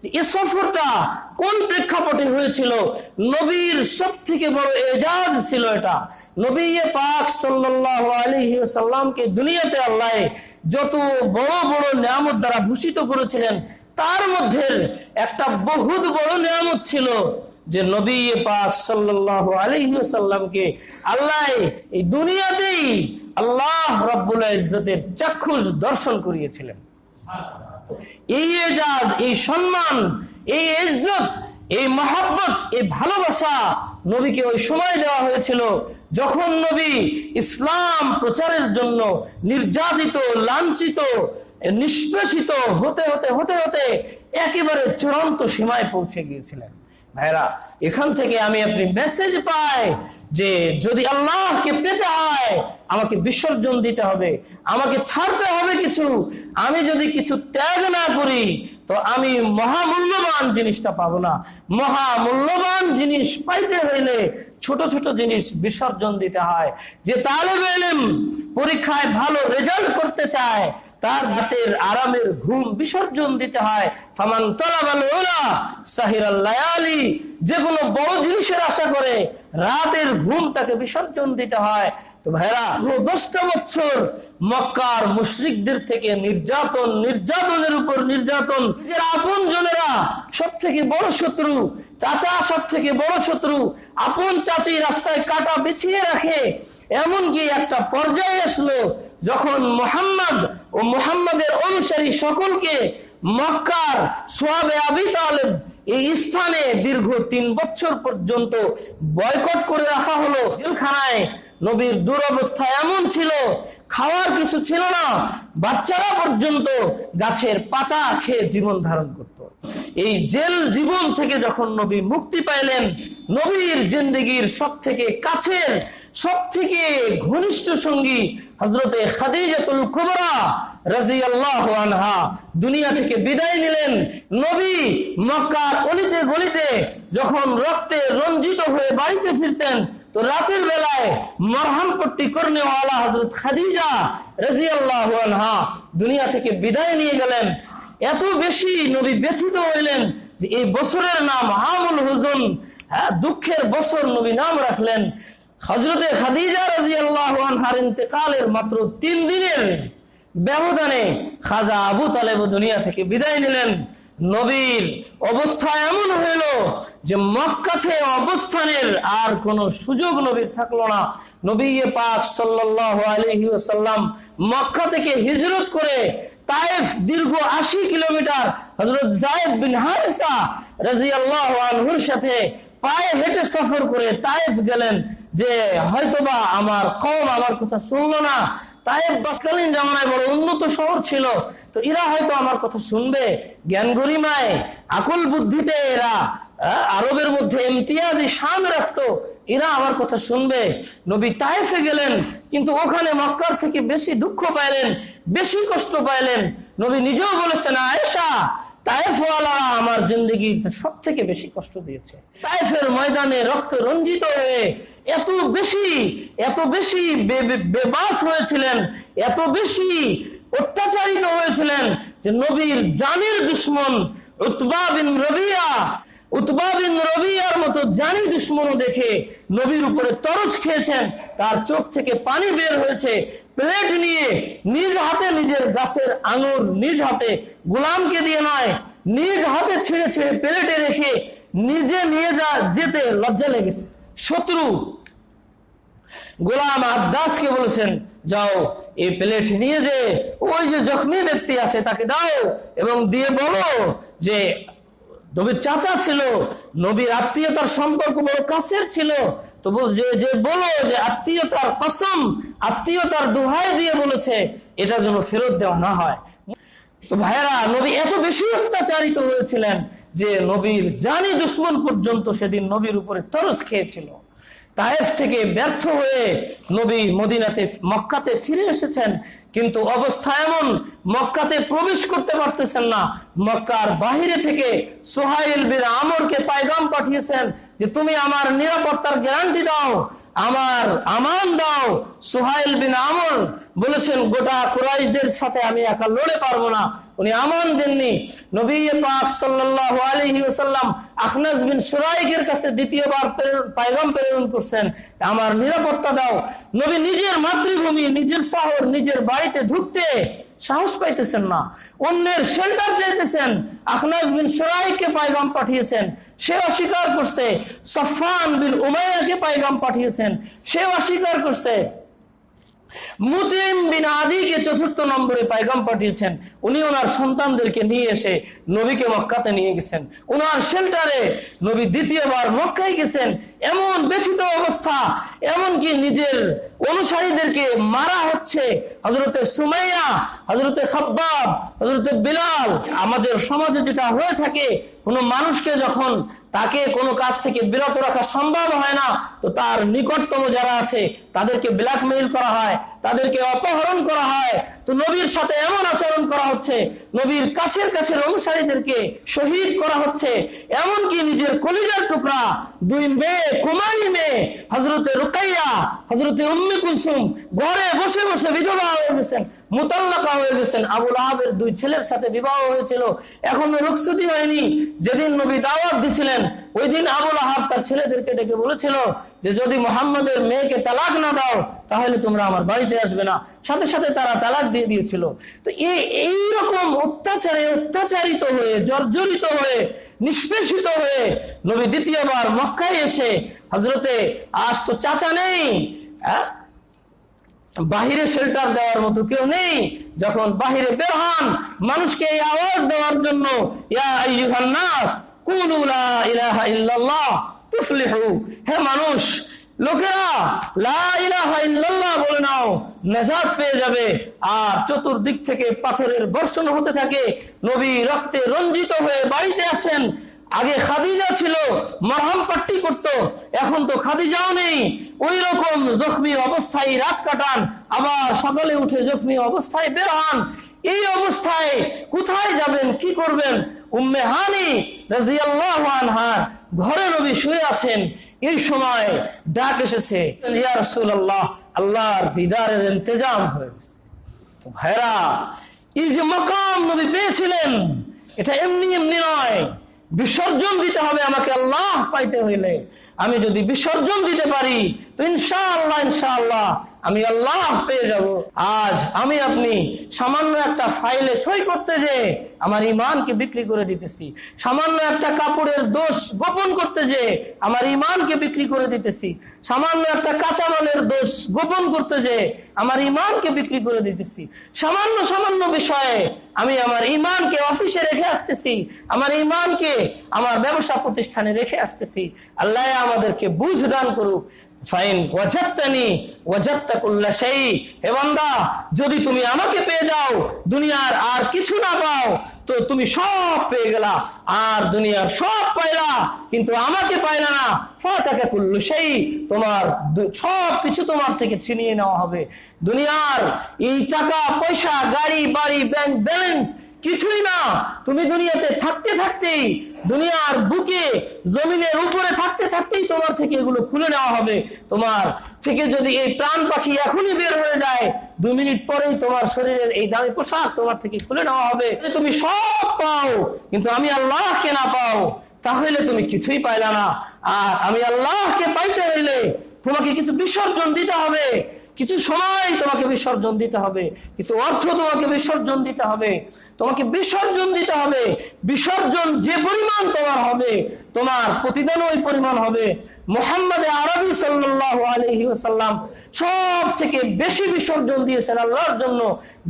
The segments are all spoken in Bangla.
এই সফরটা কোন প্রেক্ষাপটে হয়েছিল? নবীর সব থেকে বড় এজাজ ছিল এটা। নবী পাক সাল্লাল্লাহু আলাইহি ওয়াসাল্লামকে দুনিয়াতে আল্লাহ যত বড় বড় নিয়ামত দ্বারা ভূষিত করেছিলেন, তার মধ্যে একটা বহুত বড় নিয়ামত ছিল যে নবী পাক সাল্লাল্লাহু আলাইহি ওয়াসাল্লামকে আল্লাহ এই দুনিয়াতেই আল্লাহ রাব্বুল ইজ্জতের চাক্ষুষ দর্শন করিয়েছিলেন। এই এজাজ, এই সম্মান, এই ইজ্জত, এই মহব্বত, এই ভালোবাসা নবীকে ওই সময় দেওয়া হয়েছিল যখন নবী ইসলাম প্রচারের জন্য নির্যাতিত, লাঞ্ছিত, নিষ্পেষিত হতে হতে হতে হতে একেবারে চূড়ান্ত সীমায় পৌঁছে গিয়েছিলেন। ভাইরা, এখান থেকে আমি আপনি মেসেজ পাই যে যদি আল্লাহকে পেতে হয় আমাকে বিসর্জন দিতে হবে, আমাকে ছাড়তে হবে কিছু। আমি যদি কিছু ত্যাগ না করি তো আমি মহামূল্যবান জিনিসটা পাবো না। মহামূল্যবান জিনিস পাইতে হইলে ছোট ছোট জিনিস বিসর্জন দিতে হয়। যে তালেবে ইলম পরীক্ষায় ভালো রেজাল্ট করতে চায় তার রাতের আরামের ঘুম বিসর্জন দিতে হয়। ফামান তালাবাল উলা সাহিরাল লায়ালি, যে কোনো বড় জিনিসের আশা করে রাতের ঘুম তাকে বিসর্জন দিতে হয়। তো ভাইরা, 10টা বছর মক্কার মুশরিকদের থেকে নির্যাতনের উপর নির্যাতন, নিজের আপন জনেরা সব থেকে বড় শত্রু, চাচা সব থেকে বড় শত্রু, আপন চাচি রাস্তায় কাটা বিছিয়ে রাখে। এমনকি একটা পর্যায়ে আসলো যখন মুহাম্মদ ও মুহাম্মদের অনুসারী সকলকে মক্কার সোহাবে আবি তালেব এই স্থানে দীর্ঘ 3 বছর পর্যন্ত বয়কট করে রাখা হলো। জেলখানায় নবীর দুরবস্থা এমন ছিল, খাওয়ার কিছু ছিল না, বাচ্চারা পর্যন্ত গাছের পাতা খেয়ে জীবন ধারণ করত। এই জেল জীবন থেকে যখন নবী মুক্তি পাইলেন, নবীর জিন্দেগির সব থেকে কাছের, সব থেকে ঘনিষ্ঠ সঙ্গী হযরতে খাদিজাতুল কুবরা রাদিয়াল্লাহু আনহা দুনিয়া থেকে বিদায় নিলেন। নবী মক্কার অলিতে গলিতে যখন রক্তে রঞ্জিত হয়ে বাড়িতে ফিরতেন তো রাতের বেলায় মরহামপট্টি করনেওয়ালা হযরত খাদিজা রাদিয়াল্লাহু আনহা দুনিয়া থেকে বিদায় নিয়ে গেলেন। এত বেশি নবী ব্যথিত হইলেন যে এই বছরের নাম আমুল হুজুন, দুঃখের বছর নবী নাম রাখলেন। হযরতে খাদিজা রাদিয়াল্লাহু আনহার ইন্তেকালের মাত্র 3 দিনের ব্যবধানে খাজা আবু তালেব দুনিয়া থেকে বিদায় নিলেন। নবীর অবস্থা এমন হইল যে মক্কাতে অবস্থানের আর কোনো সুযোগ নবীর থাকলো না। নবী পাক সাল্লাল্লাহু আলাইহি ওয়াসাল্লাম মক্কা থেকে হিজরত করে তায়েফ দীর্ঘ 80 কিলোমিটার হযরত যায়েদ বিন হারিসা রাদিয়াল্লাহু আনহুর সাথে পায়ে হেঁটে সফর করে তায়েফ গেলেন যে হয়তোবা আমার কওম আমার কথা শুনলো না। তায়েফ বাসকালীন জামানায় বড় উন্নত শহর ছিল, তো এরা হয়তো আমার কথা শুনবে, জ্ঞান গরিমায় আকল বুদ্ধিতে এরা আরবের মধ্যে ইমতিয়াজি শান রাখতো, এরা আমার কথা শুনবে। নবী তায়েফে গেলেন, কিন্তু ওখানে মক্কার থেকে বেশি দুঃখ পাইলেন, বেশি কষ্ট পাইলেন। নবী নিজেও বলেছেন, আয়েশা, তায়েফওয়ালারা আমার জিন্দেগির সব থেকে বেশি কষ্ট দিয়েছে। তায়েফের ময়দানে রক্ত রঞ্জিত হয়ে এত বেশি বেবাস হয়েছিলেন, এত বেশি অত্যাচারিত হয়েছিলেন যে নবীর জানের দুশ্মন উতবা বিন রবিয়ার মতো জানি দুশ্মনও দেখে নবীর উপরে তরস খেয়েছেন। তার চোখ থেকে পানি বের হয়েছে। প্লেট নিয়ে নিজ হাতে নিজের গাছের আঙুর নিজ হাতে, গোলামকে দিয়ে নয়, নিজ হাতে ছিঁড়ে ছিঁড়ে প্লেটে রেখে নিজে নিয়ে যেতে লজ্জা লেগেছে। শত্রু গোলাম আদাসকে বলেছেন, যাও এই প্লেট নিয়ে যে ওই যে জখমি ব্যক্তি আছে তাকে দাও এবং দিয়ে বলো যে নবীর চাচা ছিল, নবীর আত্মীয়তার সম্পর্ক বড় কাছের ছিল, তো যে বলো যে আত্মীয়তার কসম, আত্মীয়তার দোহাই দিয়ে বলেছে এটা যেন ফেরত দেওয়া না হয়। তো ভাইরা, নবী এত বেশি অত্যাচারিত হয়েছিলেন যে নবীর জানি দুশ্মন পর্যন্ত সেদিন নবীর উপরে তরস খেয়েছিল। তায়েফ থেকে ব্যর্থ হয়ে নবী মক্কাতে ফিরে এসেছেন, কিন্তু অবস্থা এমন মক্কাতে প্রবেশ করতে পারতেছেন না। মক্কার বাহিরে থেকে সুহাইল বিন আমরকে পায়গাম পাঠিয়েছেন যে তুমি আমার নিরাপত্তার গ্যারান্টি দাও, আমার আমান দাও। সুহাইল বিন আমর বলেছেন, গোটা কুরাইশদের সাথে আমি একা লড়ে পারবো না, উনি আমান দেননি। নবী পাক সাল্লাল্লাহু আলাইহি ওয়াসাল্লাম আখনাস বিন শুরাইকের কাছে দ্বিতীয়বার পয়গাম প্রেরণ করছেন, আমার নিরাপত্তা দাও। নবী নিজের মাতৃভূমি, নিজের শহর, নিজের বাড়িতে ঢুকতে সাহস পাইতেছেন না, অন্যের শেল্টার চাইতেছেন। আখনাস বিন শুরাইককে পয়গাম পাঠিয়েছেন, সে অস্বীকার করছে। সাফওয়ান বিন উমাইয়াকে পয়গাম পাঠিয়েছেন, সে অস্বীকার করছে। মুতিম বিন আদিকে চতুর্থ নম্বরে পয়গাম পাঠিয়েছেন, উনি ওনার সন্তানদেরকে নিয়ে এসে নবীকে মক্কাতে নিয়ে গেছেন। ওনার শেল্টারে নবী দ্বিতীয়বার মক্কায় গেছেন। এমন ব্যথিত অবস্থা, এমনকি নিজের অনুসারীদেরকে মারা হচ্ছে। হযরতে সুমাইয়া, হযরতে খাব্বাব, হযরতে বিলাল। আমাদের সমাজে যেটা হয়ে থাকে, কোনো মানুষকে যখন তাকে কোনো কাজ থেকে বিরত রাখা সম্ভব হয় না, তো তার নিকটতম যারা আছে তাদেরকে ব্ল্যাকমেইল করা হয়, তাদেরকে অপহরণ করা হয়। তো নবীর সাথে এমন আচরণ করা হচ্ছে, নবীর কাছের অনুসারীদেরকে শহীদ করা হচ্ছে। এমনকি নিজের কলিজার টুকরা দুই মেয়ে, কুমারী মেয়ে, হযরতে রুকাইয়া, হযরতে উম্মে কুলসুম ঘরে বসে বসে বিধবা হয়ে গেছেন, মুতাল্লাকা হয়ে গেছেন। আবু লাহাবের দুই ছেলের সাথে বিবাহ হয়েছিল, এখনো রুখসতি হয়নি। যেদিন নবী দাওয়াত দিছিলেন, ওই দিন আবু লাহাব তার ছেলেদেরকে ডেকে বলেছিল যে যদি মুহাম্মদের মেয়েকে তালাক না দাও তাহলে তোমরা আমার বাড়িতে আসবে না। সাথে সাথে তারা তালাক দিয়ে দিয়েছিল। তো এইরকম অত্যাচারিত হয়ে, জর্জরিত হয়ে, নিষ্পেষিত হয়ে নবী দ্বিতীয়বার মক্কায় এসে হযরতে, আজ তো চাচা নেই, বাহিরে শেল্টার দেওয়ার মতো কেউ নেই, যখন বাহিরে বের হন মানুষকে এই আওয়াজ দেওয়ার জন্য, ইয়া আইয়ুহান নাস কুলু লা ইলাহা ইল্লাল্লাহ তুফলিহু, হে মানুষ, লোকেরা লা ইলাহা ইল্লাল্লাহ বলে নাও, নাজাত পেয়ে যাবে। আর চতুর্দিক থেকে পাথরের বর্ষণ হতে থাকে। নবী রক্তে রঞ্জিত হয়ে বাড়িতে আসেন। আগে খাদিজা ছিল, মরহম পাট্টি করত, এখন তো খাদিজাও নেই। ওই রকম জখমি অবস্থায় রাত কাটান, আবার সকালে উঠে জখমি অবস্থায় বের হন। এই অবস্থায় কোথায় যাবেন, কি করবেন? উম্মে হানি রাদিয়াল্লাহু আনহা ঘরে নবী শুয়ে আছেন। এই সময় ডাক এসেছে, ইয়া রাসূলুল্লাহ, আল্লাহর দিদারের ইন্তজাম হয়ে গেছে। তো ভাইরা, এই যে মাকাম নবী পেয়েছিলেন, এটা এমনি এমনি নয়। বিসর্জন দিতে হবে আমাকে আল্লাহ পাইতে হইলে। আমি যদি বিসর্জন দিতে পারি তো ইনশাআল্লাহ আমি আল্লাহ পেয়ে যাব। আজ আমি আপনি সামান্য একটা ফাইলে সই করতে যে আমার ঈমানকে বিক্রি করে দিতেছি, সামান্য একটা কাপড়ের দোষ গোপন করতে যে আমার ঈমানকে বিক্রি করে দিতেছি, সামান্য একটা কাঁচামালের দোষ গোপন করতে যে আমার ঈমানকে বিক্রি করে দিতেছি, সামান্য বিষয়ে আমি আমার ঈমানকে অফিসে রেখে আসতেছি, আমার ঈমানকে আমার ব্যবসা প্রতিষ্ঠানে রেখে আসতেছি। আল্লাহ আমাদেরকে বুঝ দান করুক। ফাইন ওয়াজাদতানি ওয়াজাদতা কুল্লা শাই, হে বান্দা, যদি তুমি আমাকে পেয়ে যাও, দুনিয়ার আর কিছু না পাও, তো তুমি সব পেয়ে গেলা। আর দুনিয়ার সব পাইলা কিন্তু আমাকে পাইলা না, ফাতাকা কুল্লু শাই, তোমার সব কিছু তোমার থেকে ছিনিয়ে নেওয়া হবে। দুনিয়ার এই টাকা পয়সা, গাড়ি বাড়ি, ব্যাংক ব্যালেন্স কিছুই না। তুমি দুনিয়াতে থাকতেই, দুনিয়ার বুকে জমিনের উপরে থাকতেই তোমার থেকে এগুলো খুলে নেওয়া হবে। তোমার থেকে যদি এই প্রাণ পাখি এখনই বের হয়ে যায়, 2 মিনিট পরেই তোমার শরীরের এই দামি পোশাক তোমার থেকে খুলে নেওয়া হবে। তুমি সব পাও কিন্তু আমি আল্লাহকে না পাও, তাহলে তুমি কিছুই পাইলা না। আর আমি আল্লাহকে পাইতে হইলে তোমাকে কিছু বিসর্জন দিতে হবে, কিছু সময় তোমাকে বিসর্জন দিতে হবে, কিছু অর্থ তোমাকে বিসর্জন দিতে হবে, তোমাকে বিসর্জন দিতে হবে। বিসর্জন যে পরিমাণ তোমার হবে, তোমার প্রতিদান ওই পরিমাণ হবে। মুহাম্মদ আরবি সাল্লাল্লাহু আলাইহি ওয়াসাল্লাম সব থেকে বেশি বিসর্জন দিয়েছেন আল্লাহর জন্য,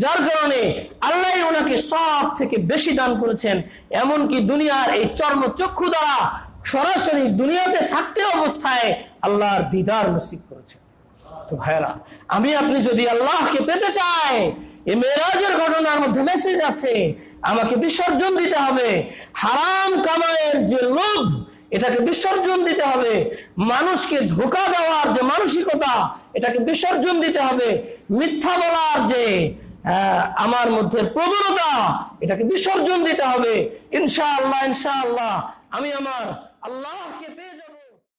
যার কারণে আল্লাহ ওনাকে সব থেকে বেশি দান করেছেন। এমনকি দুনিয়ার এই চর্মচক্ষু দ্বারা সরাসরি দুনিয়াতে থাকতে অবস্থায় আল্লাহর দিদার নসিব করেছেন। তো ভাইরা, আমি আপনি যদি আল্লাহকে পেতে চাই, এই মেরাজের ঘটনার মধ্যে মেসেজ আছে, আমাকে বিসর্জন দিতে হবে। হারাম কামাইয়ের যে লোভ, এটাকে বিসর্জন দিতে হবে। মানুষকে ধোঁকা দেওয়ার যে মানসিকতা, এটাকে বিসর্জন দিতে হবে। মিথ্যা বলার যে আমার মধ্যে প্রবণতা, এটাকে বিসর্জন দিতে হবে। ইনশাআল্লাহ আমি আমার আল্লাহকে